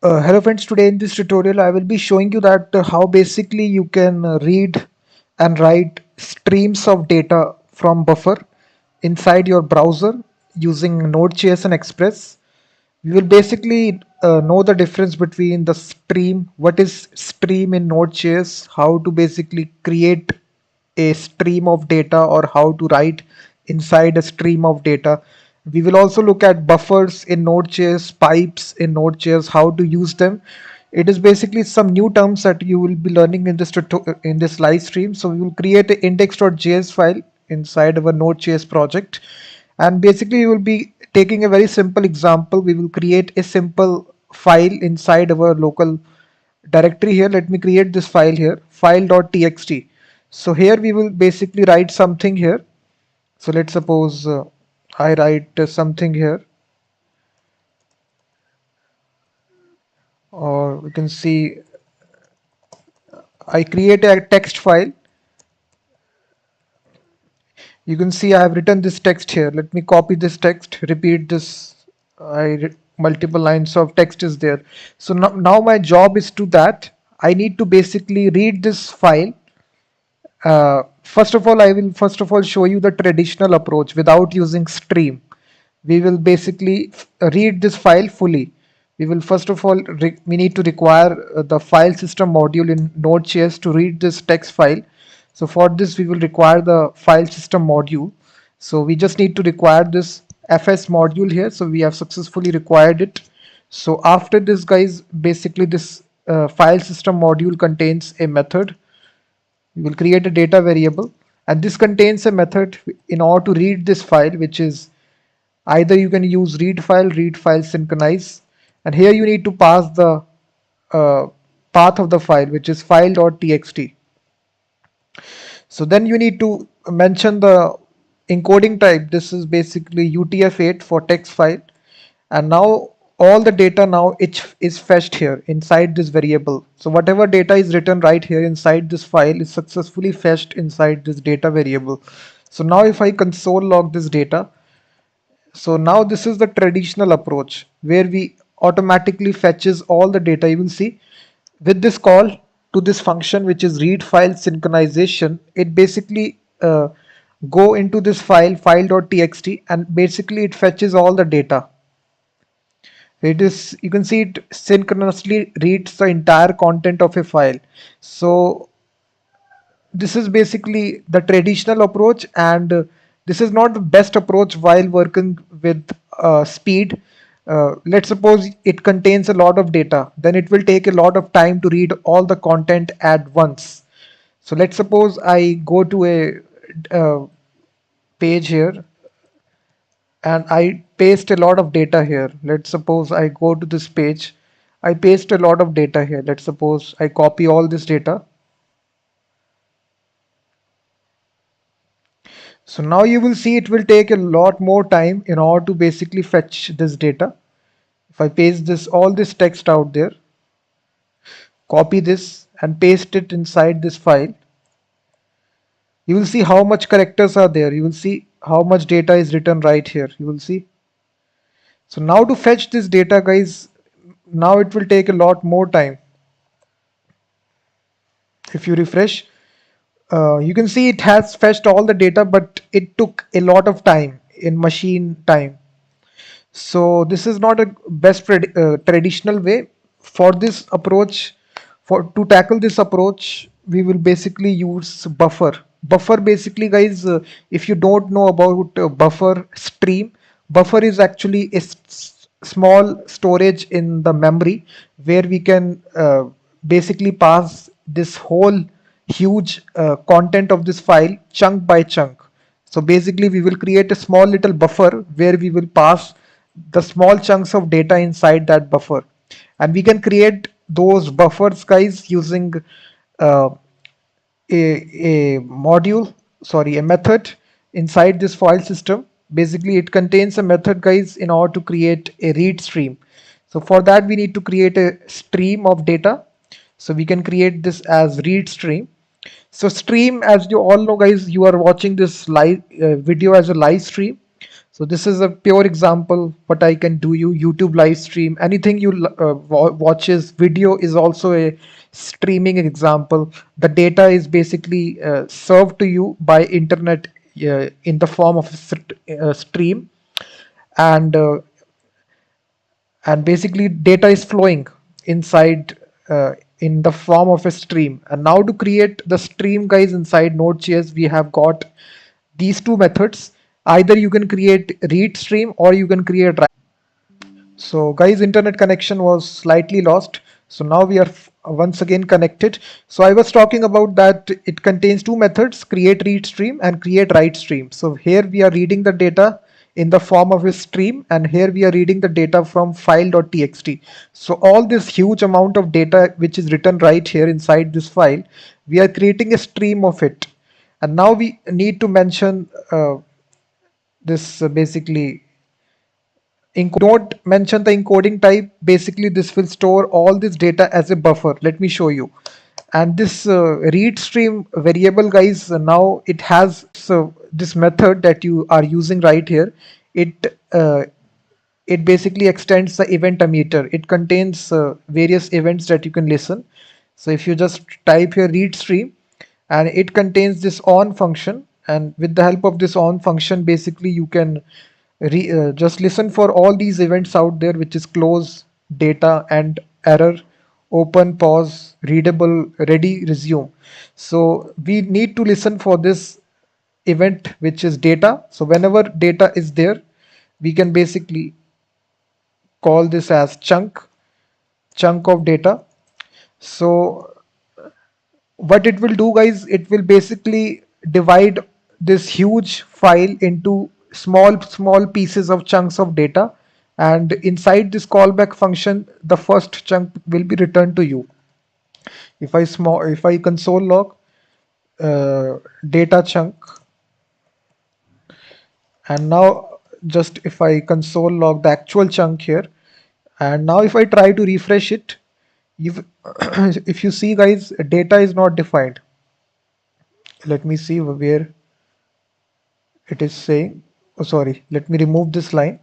Hello friends, today in this tutorial I will be showing you that how basically you can read and write streams of data from buffer inside your browser using Node.js and Express. We will basically know the difference between the stream, what is stream in Node.js, how to basically create a stream of data or how to write inside a stream of data. We will also look at buffers in Node.js, pipes in Node.js, how to use them. It is basically some new terms that you will be learning in this live stream. So we will create an index.js file inside our Node.js project, and basically we will be taking a very simple example. We will create a simple file inside our local directory here. Let me create this file here, file.txt. So here we will basically write something here. So let's suppose I write something here, or we can see I create a text file. You can see I have written this text here. Let me copy this text, repeat this. Multiple lines of text is there. So now my job is to that I need to basically read this file. First of all, I will first of all show you the traditional approach without using stream. We will basically read this file fully. We will first of all we need to require the file system module in Node.js to read this text file. So for this we will require the file system module. So we just need to require this fs module here. So we have successfully required it. So after this, guys, basically this file system module contains a method. We will create a data variable, and this contains a method in order to read this file, which is either you can use read file synchronize, and here you need to pass the path of the file, which is file.txt. So then you need to mention the encoding type. This is basically UTF-8 for text file, and now all the data now it is fetched here inside this variable. So whatever data is written right here inside this file is successfully fetched inside this data variable. So now if I console log this data, so now this is the traditional approach where we automatically fetches all the data. You will see with this call to this function, which is read file synchronization, it basically go into this file.txt, and basically it fetches all the data. It is, you can see it synchronously reads the entire content of a file. So this is basically the traditional approach, and this is not the best approach while working with speed. Let's suppose it contains a lot of data, then it will take a lot of time to read all the content at once. So let's suppose I go to a page here and I paste a lot of data here. Let's suppose I go to this page, I paste a lot of data here. Let's suppose I copy all this data. So now you will see it will take a lot more time in order to basically fetch this data. If I paste this, all this text out there, copy this and paste it inside this file, you will see how much characters are there. You will see how much data is written right here. You will see. So now to fetch this data, guys, now it will take a lot more time. If you refresh, you can see it has fetched all the data, but it took a lot of time in machine time. So this is not a best traditional way. For this approach, to tackle this approach, we will basically use buffer. Buffer basically, guys, if you don't know about buffer stream, buffer is actually a small storage in the memory where we can basically pass this whole huge content of this file chunk by chunk. So basically we will create a small little buffer where we will pass the small chunks of data inside that buffer, and we can create those buffers, guys, using a module, sorry, a method inside this file system. Basically it contains a method, guys, in order to create a read stream. So for that we need to create a stream of data. So we can create this as read stream. So stream, as you all know, guys, you are watching this live video as a live stream. So this is a pure example what I can do. You YouTube live stream, anything you watches video is also a streaming example. The data is basically served to you by internet in the form of a stream, and basically data is flowing inside in the form of a stream. And now to create the stream, guys, inside Node.js we have got these two methods. Either you can create read stream or you can create write. So guys, internet connection was slightly lost. So now we are once again connected. So I was talking about that it contains two methods, create read stream and create write stream. So here we are reading the data in the form of a stream, and here we are reading the data from file.txt. So all this huge amount of data which is written right here inside this file, we are creating a stream of it. And now we need to mention this basically don't mention the encoding type. Basically this will store all this data as a buffer. Let me show you. And this read stream variable, guys, now it has this method that you are using right here. It basically extends the event emitter. It contains various events that you can listen. So if you just type here read stream, and it contains this on function, and with the help of this on function basically you can just listen for all these events out there, which is close, data, and error, open, pause, readable, ready, resume. So we need to listen for this event which is data. So whenever data is there, we can basically call this as chunk of data. So what it will do, guys, it will basically divide this huge file into small pieces of chunks of data, and inside this callback function the first chunk will be returned to you. If I console log data chunk, and now just if I console log the actual chunk here, and now if I try to refresh it, if if you see, guys, data is not defined. Let me see where it is saying. Oh, sorry, let me remove this line.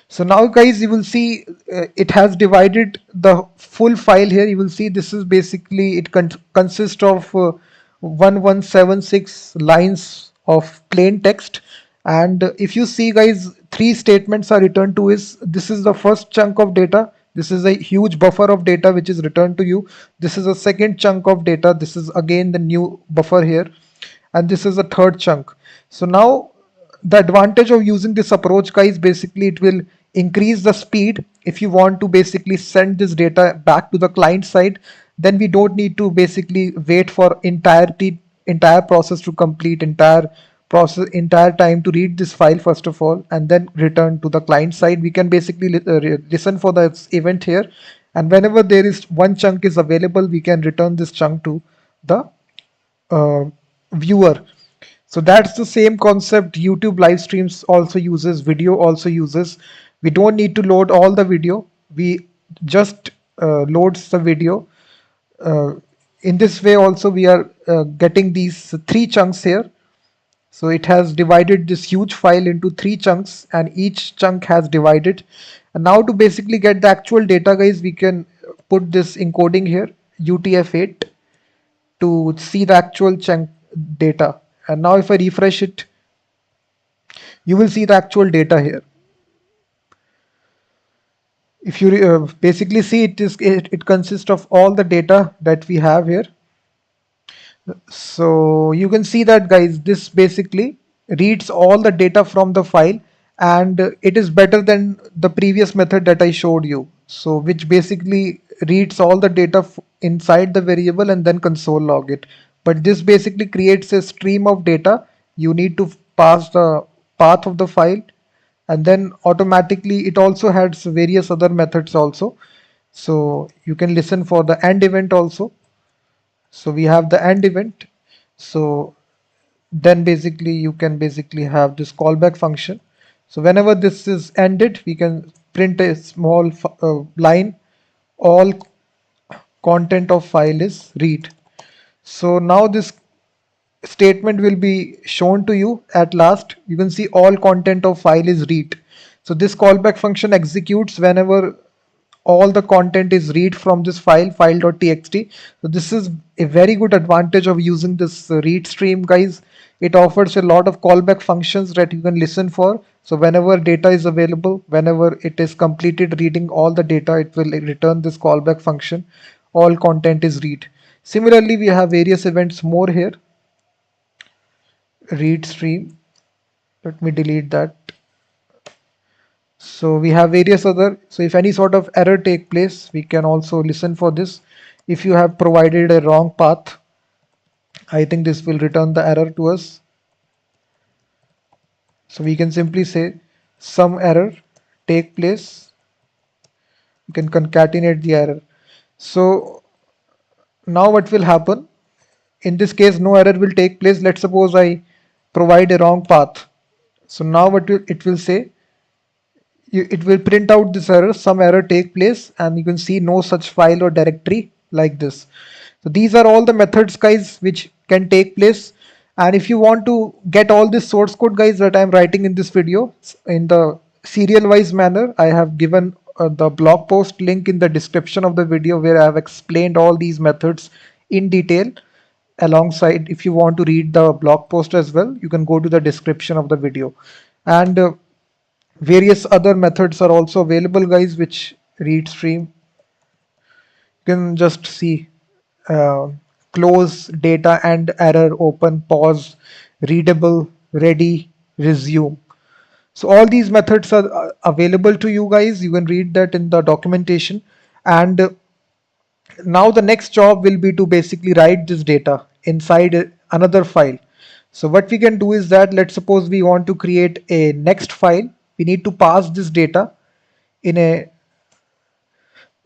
So now, guys, you will see it has divided the full file here. You will see this is basically it consists of 1176 lines of plain text. And if you see, guys, three statements are returned to is this is the first chunk of data. This is a huge buffer of data which is returned to you. This is a second chunk of data. This is again the new buffer here. And this is a third chunk. So now the advantage of using this approach, guys, basically it will increase the speed. If you want to basically send this data back to the client side, then we don't need to basically wait for entire process to complete, entire time to read this file first of all, and then return to the client side. We can basically listen for the event here, and whenever there is one chunk is available, we can return this chunk to the uh, viewer. So that's the same concept YouTube live streams also uses, video also uses. We don't need to load all the video. We just loads the video. Uh, in this way also we are getting these three chunks here. So it has divided this huge file into three chunks, and each chunk has divided. And now to basically get the actual data, guys, we can put this encoding here, UTF-8, to see the actual chunk data. And now if I refresh it, you will see the actual data here. If you basically see, it consists of all the data that we have here. So you can see that, guys, this basically reads all the data from the file, and it is better than the previous method that I showed you. So which basically reads all the data inside the variable and then console log it. But this basically creates a stream of data. You need to pass the path of the file, and then automatically it also has various other methods also. So you can listen for the end event also. So we have the end event. So then basically you can basically have this callback function. So whenever this is ended, we can print a small line, all content of file is read. So now this statement will be shown to you at last. You can see all content of file is read. So this callback function executes whenever all the content is read from this file.txt. So this is a very good advantage of using this read stream, guys. It offers a lot of callback functions that you can listen for. So whenever data is available, whenever it is completed reading all the data, it will return this callback function. All content is read. Similarly, we have various events more here. Read stream. Let me delete that. So we have various other, so if any sort of error take place, we can also listen for this. If you have provided a wrong path, I think this will return the error to us. So we can simply say some error take place. You can concatenate the error. So now what will happen? In this case, no error will take place. Let's suppose I provide a wrong path. So now what it will say, it will print out this error, some error take place, and you can see no such file or directory like this. So these are all the methods, guys, which can take place. And if you want to get all this source code, guys, that I'm writing in this video in the serial wise manner, I have given the blog post link in the description of the video where I have explained all these methods in detail. Alongside, if you want to read the blog post as well, you can go to the description of the video. And various other methods are also available, guys, which read stream. You can just see uh, close, data and error, open, pause, readable, ready, resume. So all these methods are available to you guys. You can read that in the documentation. And now the next job will be to basically write this data inside another file. So what we can do is that, let's suppose we want to create a next file. We need to pass this data in a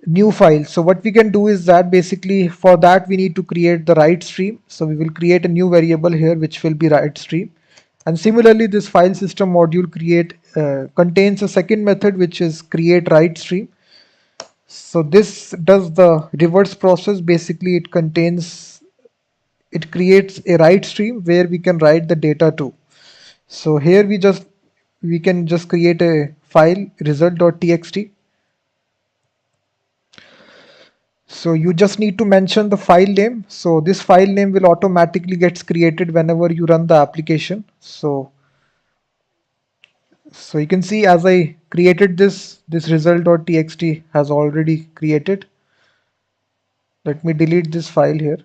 new file. So what we can do is that basically for that we need to create the write stream. So we will create a new variable here which will be write stream. And similarly, this file system module create contains a second method which is create write stream. So this does the reverse process. Basically, it creates a write stream where we can write the data to. So here we can just create a file result.txt. So you just need to mention the file name. So this file name will automatically gets created whenever you run the application. So you can see as I created this result.txt has already created. Let me delete this file here.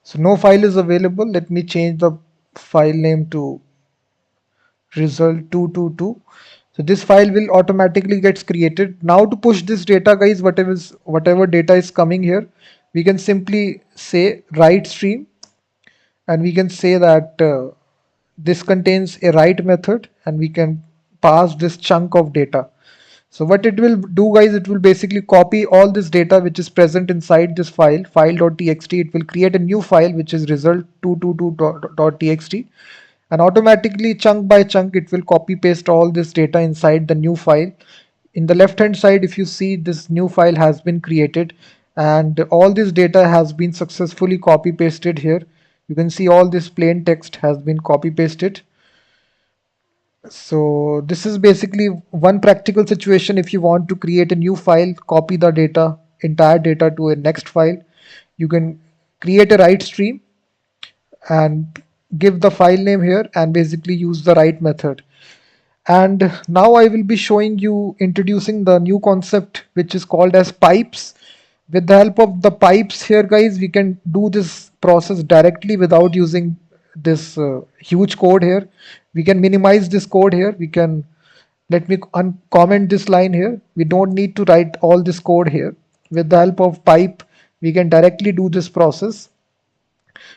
So no file is available. Let me change the file name to result222. So this file will automatically gets created. Now to push this data, guys, whatever data is coming here, we can simply say write stream, and we can say that this contains a write method, and we can pass this chunk of data. So what it will do, guys, it will basically copy all this data which is present inside this file.txt. It will create a new file which is result222.txt, and automatically chunk by chunk it will copy paste all this data inside the new file. In the left hand side, if you see, this new file has been created and all this data has been successfully copy pasted here. You can see all this plain text has been copy pasted. So this is basically one practical situation. If you want to create a new file, copy the data, entire data to a next file, you can create a write stream and give the file name here and basically use the write method. And now I will be showing you introducing the new concept which is called as pipes. With the help of the pipes here, guys, we can do this process directly without using this huge code here. We can minimize this code here. We can, let me uncomment this line here. We don't need to write all this code here. With the help of pipe, we can directly do this process.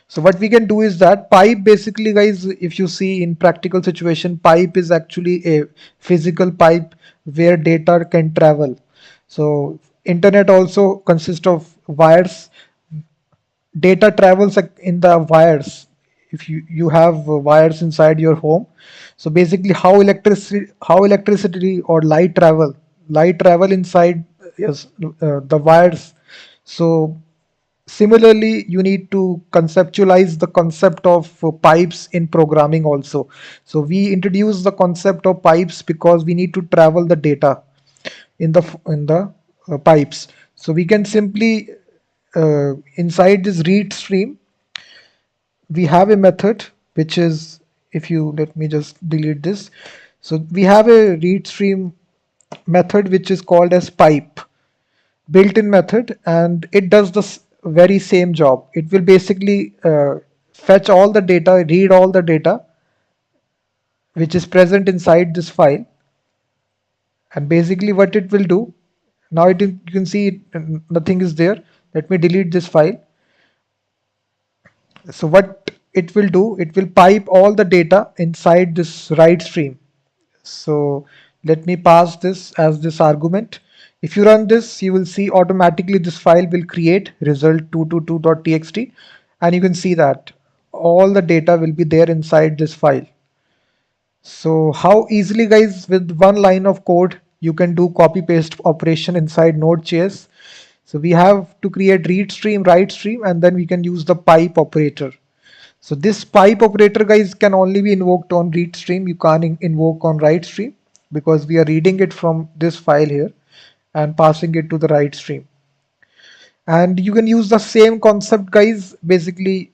So what we can do is that pipe, basically, guys, if you see in practical situation, pipe is actually a physical pipe where data can travel. So internet also consists of wires. Data travels in the wires. If you have wires inside your home, so basically how electricity or light travel inside, yes, the wires. So Similarly, you need to conceptualize the concept of pipes in programming also. So we introduce the concept of pipes because we need to travel the data in the pipes. So we can simply inside this read stream, we have a method which is, if you let me just delete this. So we have a read stream method which is called as pipe, built-in method, and it does the very same job. It will basically fetch all the data, read all the data which is present inside this file, and basically what it will do, now you can see nothing is there. Let me delete this file. So what it will do, it will pipe all the data inside this write stream. So let me pass this as this argument. If you run this, you will see automatically this file will create result222.txt, and you can see that all the data will be there inside this file. So how easily, guys, with one line of code you can do copy paste operation inside Node.js. So we have to create read stream, write stream, and then we can use the pipe operator. So this pipe operator, guys, can only be invoked on read stream. You can't invoke on write stream because we are reading it from this file here and passing it to the write stream. And you can use the same concept, guys, basically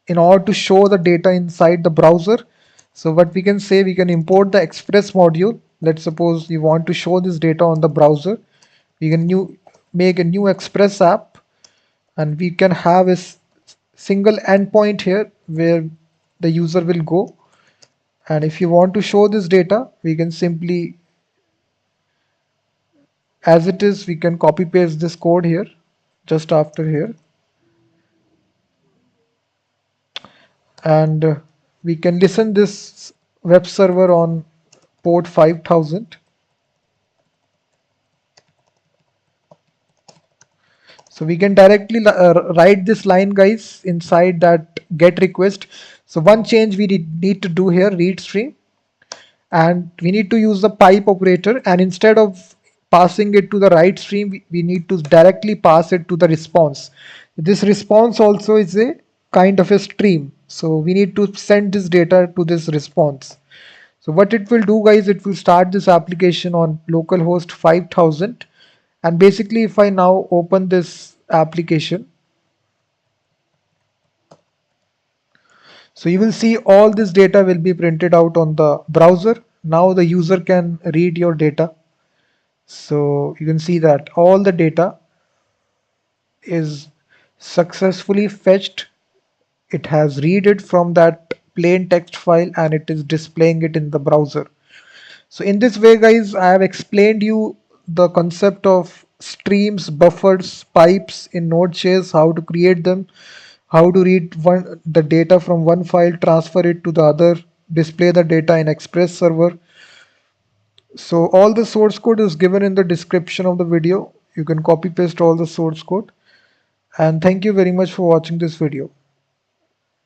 in order to show the data inside the browser. So what we can say, we can import the express module. Let's suppose you want to show this data on the browser. We can make a new express app, and we can have a single endpoint here where the user will go. And if you want to show this data, we can simply, as it is, we can copy paste this code here, just after here. And we can listen this web server on port 5000. So we can directly write this line, guys, inside that get request. So one change we need to do here, read stream, and we need to use the pipe operator, and instead of passing it to the write stream, we need to directly pass it to the response. This response also is a kind of a stream, so we need to send this data to this response. So what it will do, guys, it will start this application on localhost 5000, and basically if I now open this application, so you will see all this data will be printed out on the browser. Now the user can read your data. So you can see that all the data is successfully fetched. It has read it from that plain text file and it is displaying it in the browser. So in this way, guys, I have explained you the concept of streams, buffers, pipes in Node.js, how to create them, how to read the data from one file, transfer it to the other, display the data in Express server. So all the source code is given in the description of the video. You can copy paste all the source code. And thank you very much for watching this video.